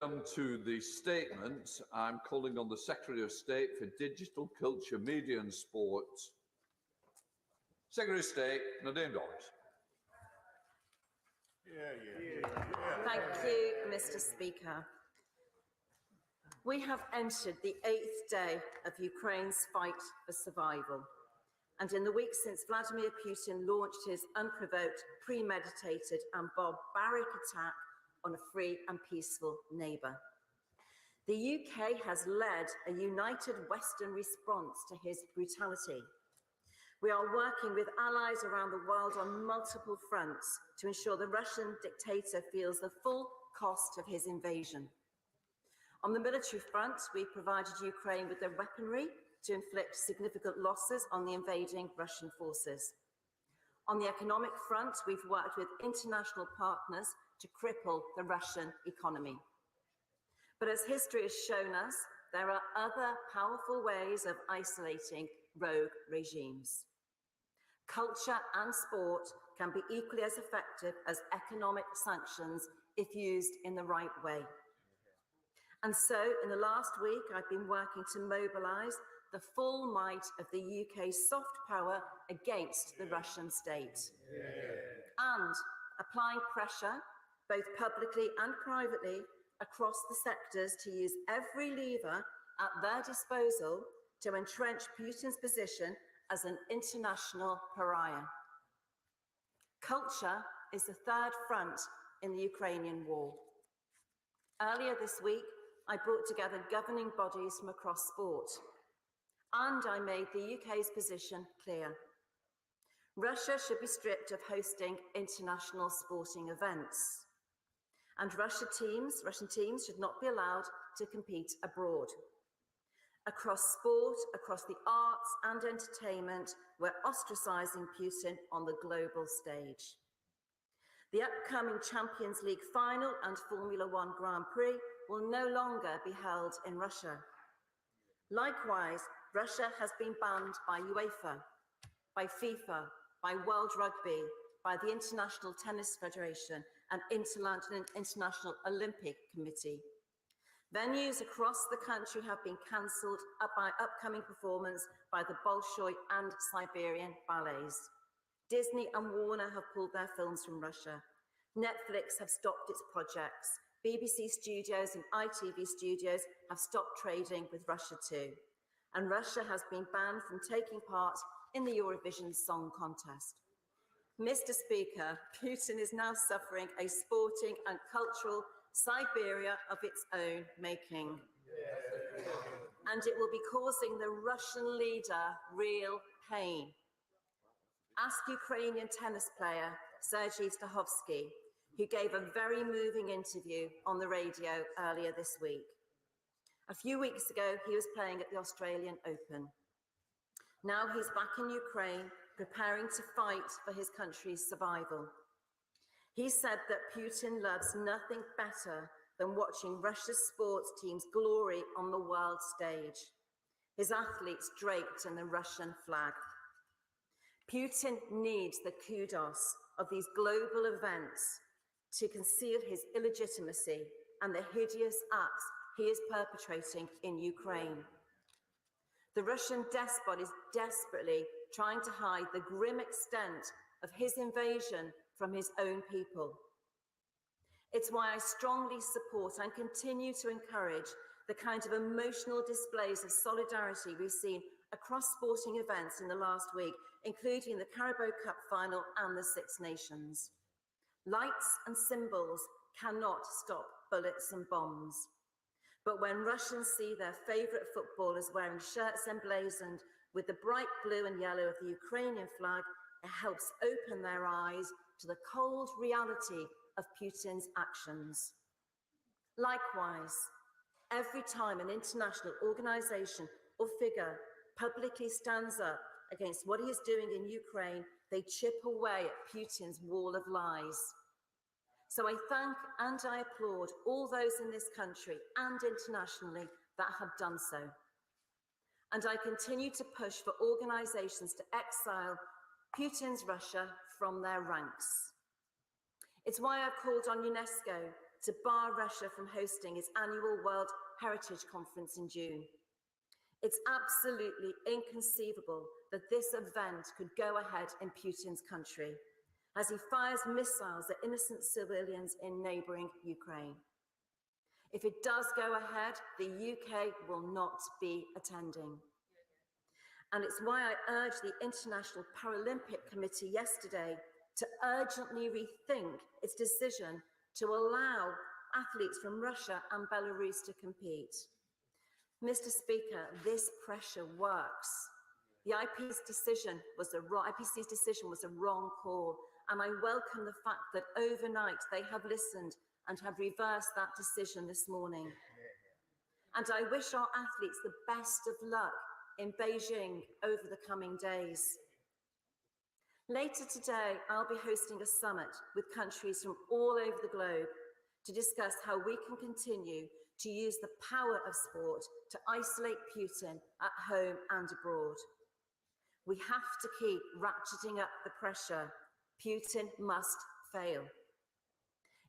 Welcome to the statement. I'm calling on the Secretary of State for Digital, Culture, Media and Sport. Secretary of State, Nadine Dorries. Thank you, Mr. Speaker. We have entered the 8th day of Ukraine's fight for survival. And in the weeks since Vladimir Putin launched his unprovoked, premeditated and barbaric attack on a free and peaceful neighbour, the UK has led a united Western response to his brutality. We are working with allies around the world on multiple fronts to ensure the Russian dictator feels the full cost of his invasion. On the military front, we provided Ukraine with the weaponry to inflict significant losses on the invading Russian forces. On the economic front, we've worked with international partners to cripple the Russian economy. But as history has shown us, there are other powerful ways of isolating rogue regimes. Culture and sport can be equally as effective as economic sanctions if used in the right way. And so, in the last week, I've been working to mobilise the full might of the UK's soft power against the Russian state. And applying pressure, both publicly and privately, across the sectors to use every lever at their disposal to entrench Putin's position as an international pariah. Culture is the third front in the Ukrainian war. Earlier this week, I brought together governing bodies from across sport, and I made the UK's position clear. Russia should be stripped of hosting international sporting events, and Russian teams should not be allowed to compete abroad. Across sport, across the arts and entertainment, we're ostracising Putin on the global stage. The upcoming Champions League final and Formula One Grand Prix will no longer be held in Russia. Likewise, Russia has been banned by UEFA, by FIFA, by World Rugby, by the International Tennis Federation and International Olympic Committee. Venues across the country have been cancelled by upcoming performance by the Bolshoi and Siberian ballets. Disney and Warner have pulled their films from Russia. Netflix have stopped its projects. BBC Studios and ITV Studios have stopped trading with Russia too. And Russia has been banned from taking part in the Eurovision Song Contest. Mr. Speaker, Putin is now suffering a sporting and cultural Siberia of its own making. And it will be causing the Russian leader real pain. Ask Ukrainian tennis player Sergei Stahovsky, who gave a very moving interview on the radio earlier this week. A few weeks ago, he was playing at the Australian Open. Now he's back in Ukraine, preparing to fight for his country's survival. He said that Putin loves nothing better than watching Russia's sports teams glory on the world stage, his athletes draped in the Russian flag. Putin needs the kudos of these global events to conceal his illegitimacy and the hideous acts he is perpetrating in Ukraine. The Russian despot is desperately trying to hide the grim extent of his invasion from his own people. It's why I strongly support and continue to encourage the kind of emotional displays of solidarity we've seen across sporting events in the last week, including the Carabao Cup final and the Six Nations. Lights and symbols cannot stop bullets and bombs. But when Russians see their favourite footballers wearing shirts emblazoned with the bright blue and yellow of the Ukrainian flag, it helps open their eyes to the cold reality of Putin's actions. Likewise, every time an international organisation or figure publicly stands up against what he is doing in Ukraine, they chip away at Putin's wall of lies. So I thank and I applaud all those in this country and internationally that have done so. And I continue to push for organisations to exile Putin's Russia from their ranks. It's why I've called on UNESCO to bar Russia from hosting its annual World Heritage Conference in June. It's absolutely inconceivable that this event could go ahead in Putin's country as he fires missiles at innocent civilians in neighbouring Ukraine. If it does go ahead, the UK will not be attending. And it's why I urged the International Paralympic Committee yesterday to urgently rethink its decision to allow athletes from Russia and Belarus to compete. Mr. Speaker, this pressure works. The IPC's decision was a wrong call, and I welcome the fact that overnight they have listened and have reversed that decision this morning. And I wish our athletes the best of luck in Beijing over the coming days. Later today, I'll be hosting a summit with countries from all over the globe to discuss how we can continue to use the power of sport to isolate Putin at home and abroad. We have to keep ratcheting up the pressure. Putin must fail.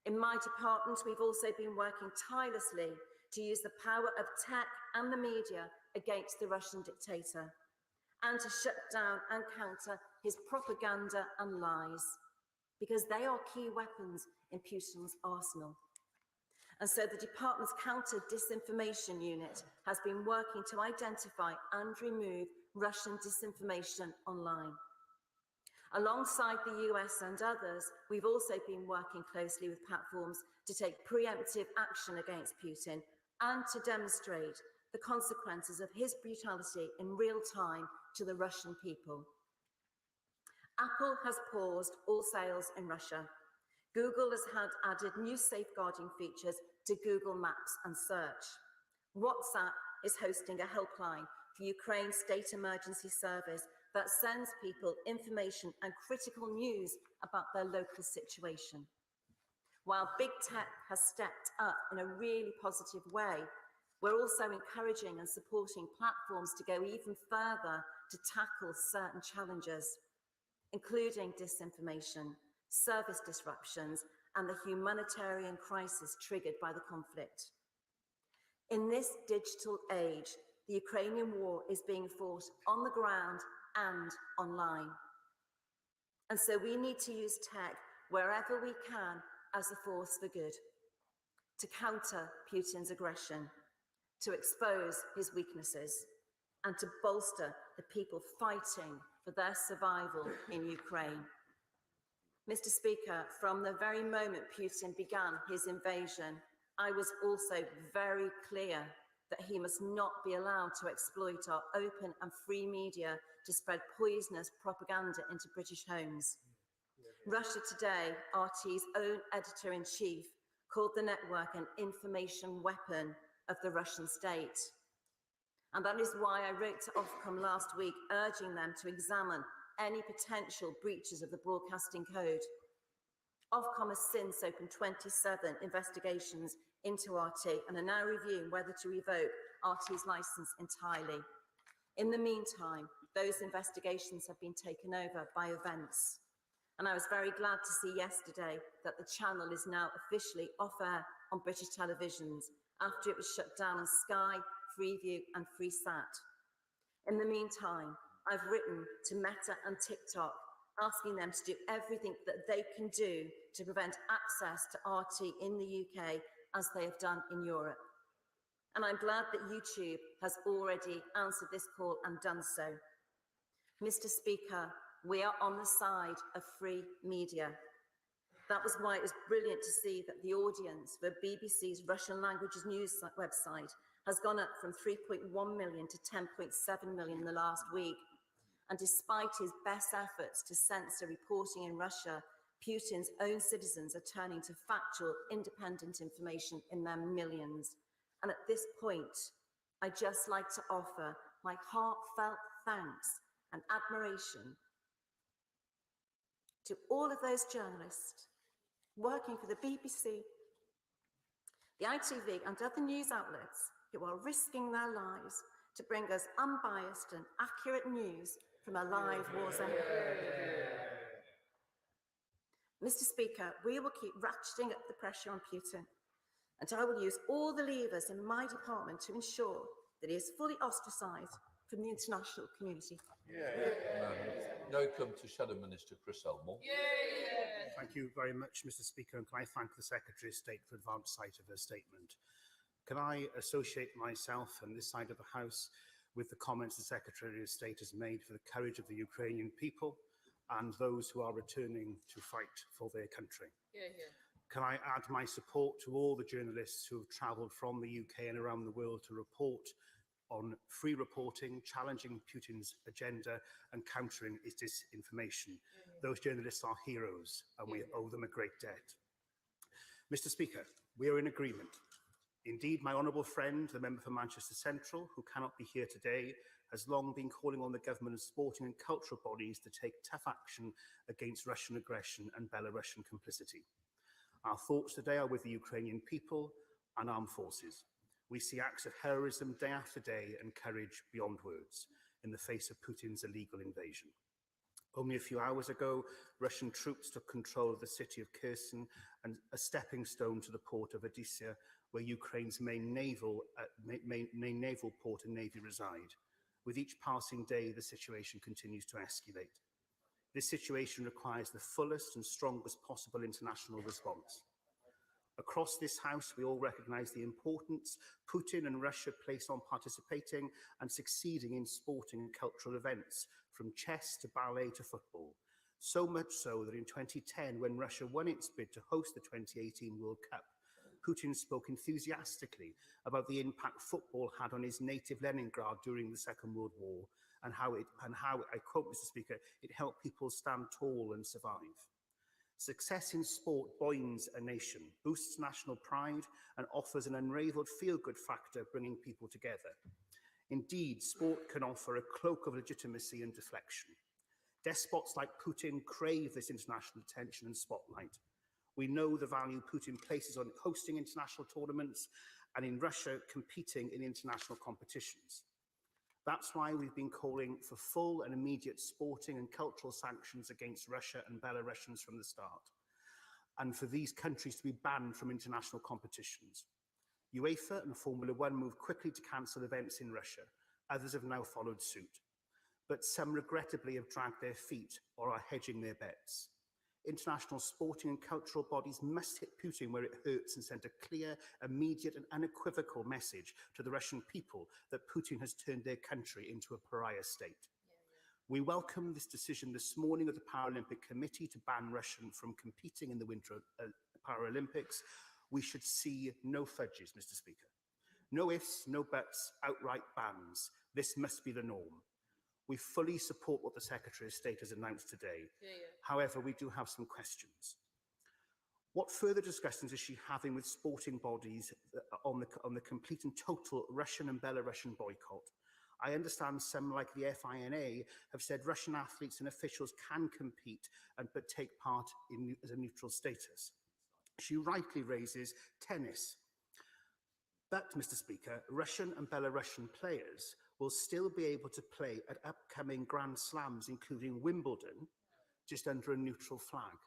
In my department, we've also been working tirelessly to use the power of tech and the media against the Russian dictator and to shut down and counter his propaganda and lies, because they are key weapons in Putin's arsenal. And so the department's counter-disinformation unit has been working to identify and remove Russian disinformation online. Alongside the US and others, we've also been working closely with platforms to take preemptive action against Putin and to demonstrate the consequences of his brutality in real time to the Russian people. Apple has paused all sales in Russia. Google has added new safeguarding features to Google Maps and search. WhatsApp is hosting a helpline for Ukraine's state emergency service that sends people information and critical news about their local situation. While big tech has stepped up in a really positive way, we're also encouraging and supporting platforms to go even further to tackle certain challenges, including disinformation, service disruptions, and the humanitarian crisis triggered by the conflict. In this digital age, the Ukrainian war is being fought on the ground and online. And so we need to use tech wherever we can as a force for good, to counter Putin's aggression, to expose his weaknesses, and to bolster the people fighting for their survival in Ukraine. Mr. Speaker, from the very moment Putin began his invasion, I was also very clear that he must not be allowed to exploit our open and free media to spread poisonous propaganda into British homes. Russia Today, RT's own editor-in-chief, called the network an information weapon of the Russian state. And that is why I wrote to Ofcom last week urging them to examine any potential breaches of the broadcasting code. Ofcom has since opened 27 investigations into RT and are now reviewing whether to revoke RT's licence entirely. In the meantime, those investigations have been taken over by events. And I was very glad to see yesterday that the channel is now officially off air on British televisions after it was shut down on Sky, Freeview and FreeSat. In the meantime, I've written to Meta and TikTok asking them to do everything that they can do to prevent access to RT in the UK as they have done in Europe. And I'm glad that YouTube has already answered this call and done so. Mr. Speaker, we are on the side of free media. That was why it was brilliant to see that the audience for BBC's Russian languages news website has gone up from 3.1 million to 10.7 million in the last week. And despite his best efforts to censor reporting in Russia, Putin's own citizens are turning to factual, independent information in their millions. And at this point, I'd just like to offer my heartfelt thanks and admiration to all of those journalists working for the BBC, the ITV and other news outlets who are risking their lives to bring us unbiased and accurate news from a live war zone. Mr. Speaker, we will keep ratcheting up the pressure on Putin and I will use all the levers in my department to ensure that he is fully ostracised from the international community. Now come to Shadow Minister Chris Elmore. Thank you very much, Mr. Speaker, and can I thank the Secretary of State for advance sight of her statement. Can I associate myself and this side of the House with the comments the Secretary of State has made for the courage of the Ukrainian people and those who are returning to fight for their country? Can I add my support to all the journalists who have travelled from the UK and around the world to report on free reporting, challenging Putin's agenda and countering his disinformation? Those journalists are heroes and we owe them a great debt. Mr. Speaker, we are in agreement. Indeed, my honourable friend, the member for Manchester Central, who cannot be here today, has long been calling on the government and sporting and cultural bodies to take tough action against Russian aggression and Belarusian complicity. Our thoughts today are with the Ukrainian people and armed forces. We see acts of heroism day after day and courage beyond words in the face of Putin's illegal invasion. Only a few hours ago, Russian troops took control of the city of Kherson and a stepping stone to the port of Odessa, where Ukraine's main naval port and navy reside. With each passing day, the situation continues to escalate. This situation requires the fullest and strongest possible international response. Across this House, we all recognise the importance Putin and Russia place on participating and succeeding in sporting and cultural events, from chess to ballet to football. So much so that in 2010, when Russia won its bid to host the 2018 World Cup, Putin spoke enthusiastically about the impact football had on his native Leningrad during the Second World War and how, I quote, Mr. Speaker, it helped people stand tall and survive. Success in sport buoys a nation, boosts national pride and offers an unravelled feel-good factor, bringing people together. Indeed, sport can offer a cloak of legitimacy and deflection. Despots like Putin crave this international attention and spotlight. We know the value Putin places on hosting international tournaments and in Russia competing in international competitions. That's why we've been calling for full and immediate sporting and cultural sanctions against Russia and Belarusians from the start, and for these countries to be banned from international competitions. UEFA and Formula One moved quickly to cancel events in Russia. Others have now followed suit. But some regrettably have dragged their feet or are hedging their bets. International sporting and cultural bodies must hit Putin where it hurts and send a clear, immediate and unequivocal message to the Russian people that Putin has turned their country into a pariah state. We welcome this decision this morning of the Paralympic Committee to ban Russia from competing in the Winter Paralympics. We should see no fudges, Mr. Speaker. No ifs, no buts, outright bans. This must be the norm. We fully support what the Secretary of State has announced today. However, we do have some questions. What further discussions is she having with sporting bodies on the complete and total Russian and Belarusian boycott? I understand some, like the FINA, have said Russian athletes and officials can compete but take part as a neutral status. She rightly raises tennis. But, Mr. Speaker, Russian and Belarusian players will still be able to play at upcoming Grand Slams, including Wimbledon, just under a neutral flag.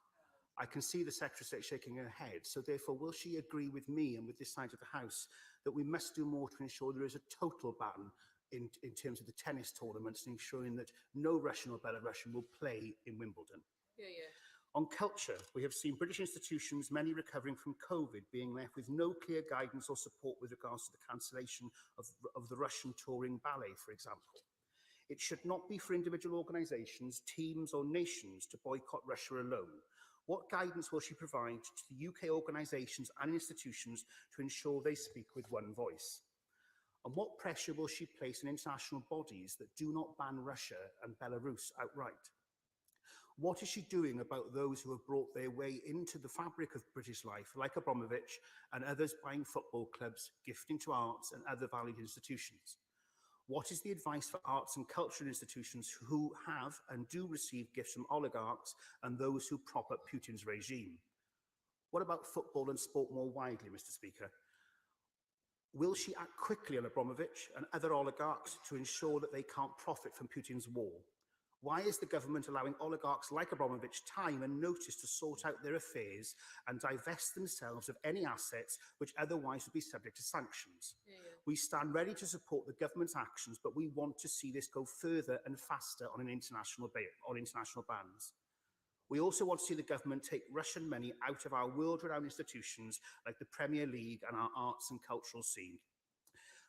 I can see the Secretary of State shaking her head, so therefore will she agree with me and with this side of the House that we must do more to ensure there is a total ban in terms of the tennis tournaments and ensuring that no Russian or Belarusian will play in Wimbledon? On culture, we have seen British institutions, many recovering from COVID, being left with no clear guidance or support with regards to the cancellation of the Russian touring ballet, for example. It should not be for individual organisations, teams or nations to boycott Russia alone. What guidance will she provide to the UK organisations and institutions to ensure they speak with one voice? And what pressure will she place on international bodies that do not ban Russia and Belarus outright? What is she doing about those who have brought their way into the fabric of British life, like Abramovich and others buying football clubs, gifting to arts and other valued institutions? What is the advice for arts and cultural institutions who have and do receive gifts from oligarchs and those who prop up Putin's regime? What about football and sport more widely, Mr. Speaker? Will she act quickly on Abramovich and other oligarchs to ensure that they can't profit from Putin's war? Why is the government allowing oligarchs like Abramovich time and notice to sort out their affairs and divest themselves of any assets which otherwise would be subject to sanctions? We stand ready to support the government's actions, but we want to see this go further and faster on international bans. We also want to see the government take Russian money out of our world-renowned institutions like the Premier League and our arts and cultural scene.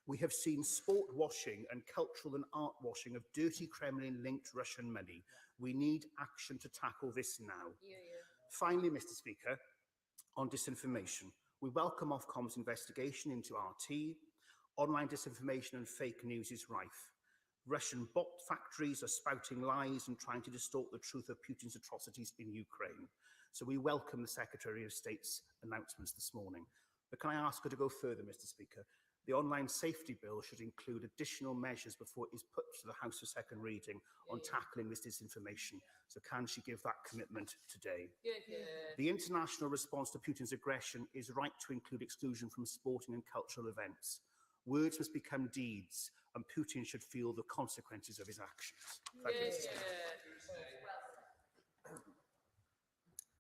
We have seen sport washing and cultural and art washing of dirty Kremlin-linked Russian money. We need action to tackle this now. Finally, Mr. Speaker, on disinformation, we welcome Ofcom's investigation into RT. Online disinformation and fake news is rife. Russian bot factories are spouting lies and trying to distort the truth of Putin's atrocities in Ukraine. So we welcome the Secretary of State's announcements this morning. But can I ask her to go further, Mr. Speaker? The online safety bill should include additional measures before it is put to the House for second reading on tackling this disinformation. So can she give that commitment today? The international response to Putin's aggression is right to include exclusion from sporting and cultural events. Words must become deeds, and Putin should feel the consequences of his actions. Thank you, Mr. Speaker.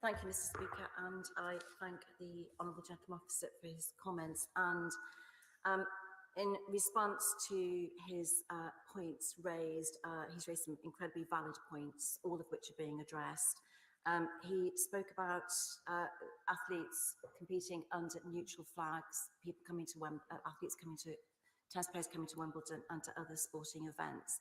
Thank you, Mr. Speaker, and I thank the Honourable Gentleman Opposite for his comments. And in response to his points raised, he's raised some incredibly valid points, all of which are being addressed. He spoke about athletes competing under neutral flags, people coming to tennis players coming to Wimbledon and to other sporting events.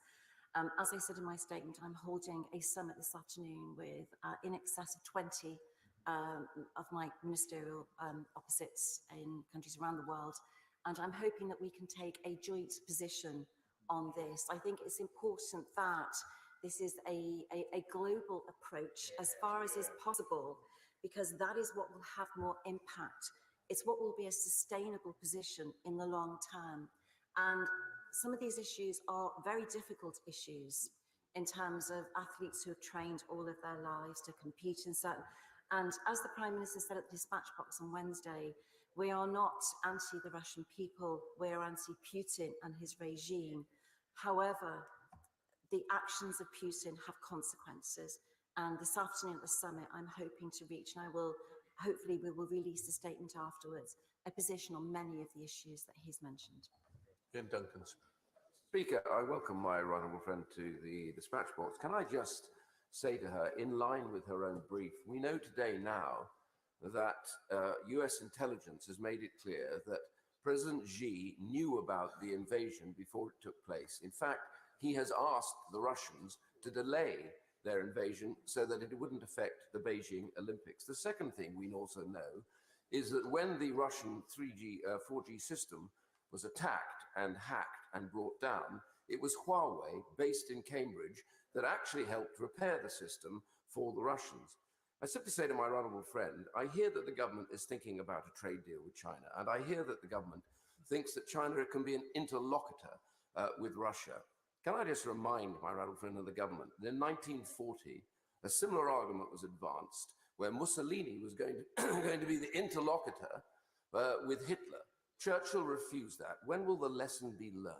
As I said in my statement, I'm holding a summit this afternoon with in excess of 20 of my ministerial opposites in countries around the world. And I'm hoping that we can take a joint position on this. I think it's important that this is a global approach as far as is possible, because that is what will have more impact. It's what will be a sustainable position in the long term. And some of these issues are very difficult issues in terms of athletes who have trained all of their lives to compete in certain. And as the Prime Minister said at the dispatch box on Wednesday, we are not anti the Russian people, we are anti-Putin and his regime. However, the actions of Putin have consequences. And this afternoon at the summit, I'm hoping to reach, and hopefully we will release a statement afterwards, a position on many of the issues that he's mentioned. Ian Duncan. Speaker, I welcome my right honourable friend to the dispatch box. Can I just say to her, in line with her own brief, we know today now that US intelligence has made it clear that President Xi knew about the invasion before it took place. In fact, he has asked the Russians to delay their invasion so that it wouldn't affect the Beijing Olympics. The second thing we also know is that when the Russian 4G system was attacked and hacked and brought down, it was Huawei, based in Cambridge, that actually helped repair the system for the Russians. I simply say to my honourable friend, I hear that the government is thinking about a trade deal with China, and I hear that the government thinks that China can be an interlocutor with Russia. Can I just remind my honourable friend of the government that in 1940, a similar argument was advanced where Mussolini was going to be the interlocutor with Hitler. Churchill refused that. When will the lesson be learned?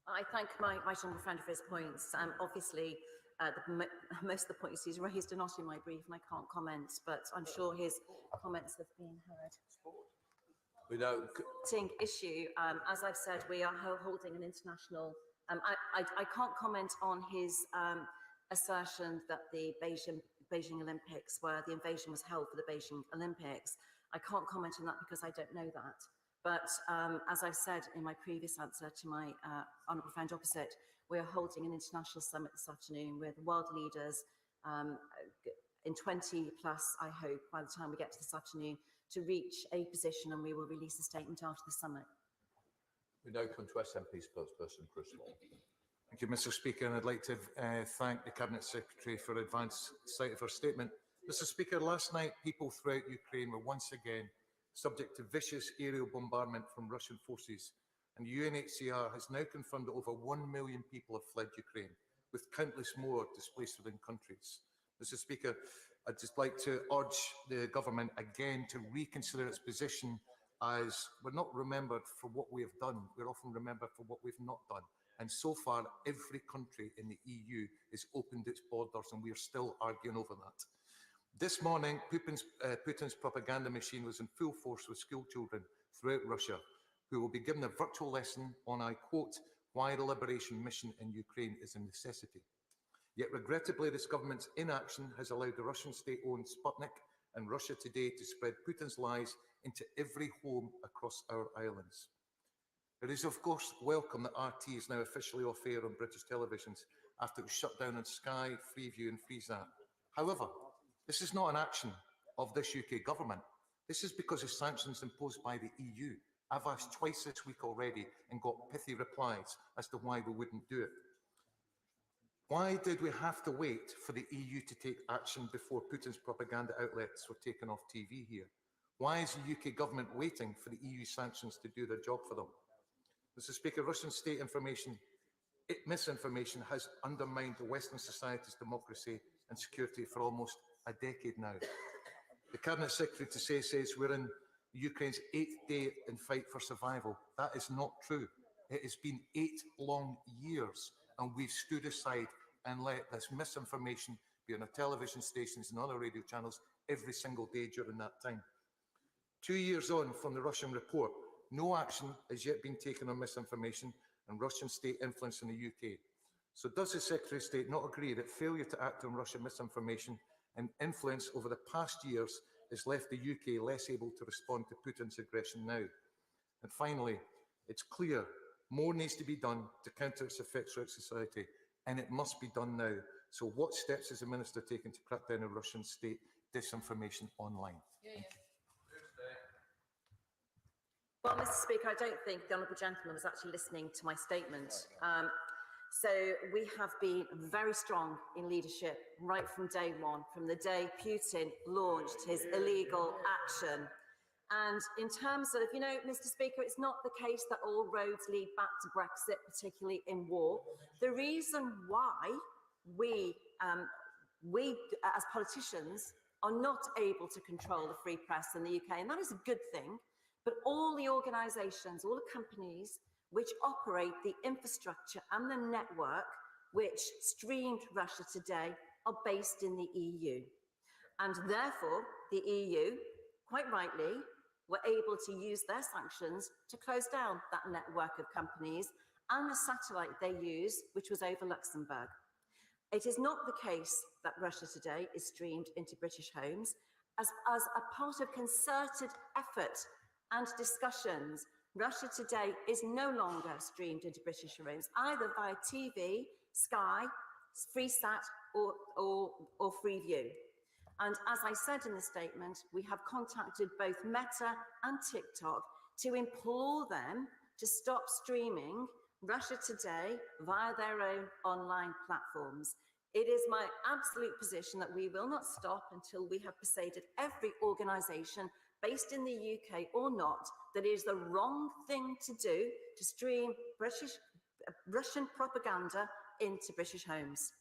I thank my honourable friend for his points. Obviously, most of the points he's raised are not in my brief and I can't comment, but I'm sure his comments have been heard. We know. Issue, as I've said, we are holding an international. I can't comment on his assertion that the Beijing Olympics, where the invasion was held for the Beijing Olympics. I can't comment on that because I don't know that. But as I've said in my previous answer to my honourable friend opposite, we are holding an international summit this afternoon with world leaders in 20 plus, I hope, by the time we get to this afternoon, to reach a position, and we will release a statement after the summit. We now come to SNP spokesperson Chris Law. Thank you, Mr. Speaker, and I'd like to thank the Cabinet Secretary for advance sight of her statement. Mr. Speaker, last night people throughout Ukraine were once again subject to vicious aerial bombardment from Russian forces, and UNHCR has now confirmed that over 1 million people have fled Ukraine, with countless more displaced within countries. Mr. Speaker, I'd just like to urge the government again to reconsider its position, as we're not remembered for what we have done, we're often remembered for what we've not done. And so far, every country in the EU has opened its borders, and we are still arguing over that. This morning, Putin's propaganda machine was in full force with school children throughout Russia, who will be given a virtual lesson on, I quote, why the liberation mission in Ukraine is a necessity. Yet regrettably, this government's inaction has allowed the Russian state-owned Sputnik and Russia Today to spread Putin's lies into every home across our islands. It is, of course, welcome that RT is now officially off air on British televisions after it was shut down on Sky, Freeview and Freesat. However, this is not an action of this UK government. This is because of sanctions imposed by the EU. I've asked twice this week already and got pithy replies as to why we wouldn't do it. Why did we have to wait for the EU to take action before Putin's propaganda outlets were taken off TV here? Why is the UK government waiting for the EU sanctions to do their job for them? Mr. Speaker, Russian state misinformation has undermined the Western society's democracy and security for almost a decade now. The Cabinet Secretary today says we're in Ukraine's 8th day in fight for survival. That is not true. It has been 8 long years, and we've stood aside and let this misinformation be on our television stations and other radio channels every single day during that time. 2 years on from the Russian report, no action has yet been taken on misinformation and Russian state influence in the UK. So does the Secretary of State not agree that failure to act on Russian misinformation and influence over the past years has left the UK less able to respond to Putin's aggression now? And finally, it's clear more needs to be done to counter its effects throughout society, and it must be done now. So what steps is the Minister taking to crack down on Russian state disinformation online? Thank you. Well, Mr. Speaker, I don't think the Honourable Gentleman was actually listening to my statement. So we have been very strong in leadership right from day one, from the day Putin launched his illegal action. And in terms of, you know, Mr. Speaker, it's not the case that all roads lead back to Brexit, particularly in war. The reason why we as politicians are not able to control the free press in the UK, and that is a good thing, but all the organisations, all the companies which operate the infrastructure and the network which streamed Russia Today are based in the EU. And therefore, the EU, quite rightly, were able to use their sanctions to close down that network of companies and the satellite they used, which was over Luxembourg. It is not the case that Russia Today is streamed into British homes. As a part of concerted effort and discussions, Russia Today is no longer streamed into British homes, either via TV, Sky, Freesat or Freeview. And as I said in the statement, we have contacted both Meta and TikTok to implore them to stop streaming Russia Today via their own online platforms. It is my absolute position that we will not stop until we have persuaded every organisation based in the UK or not that it is the wrong thing to do to stream Russian propaganda into British homes.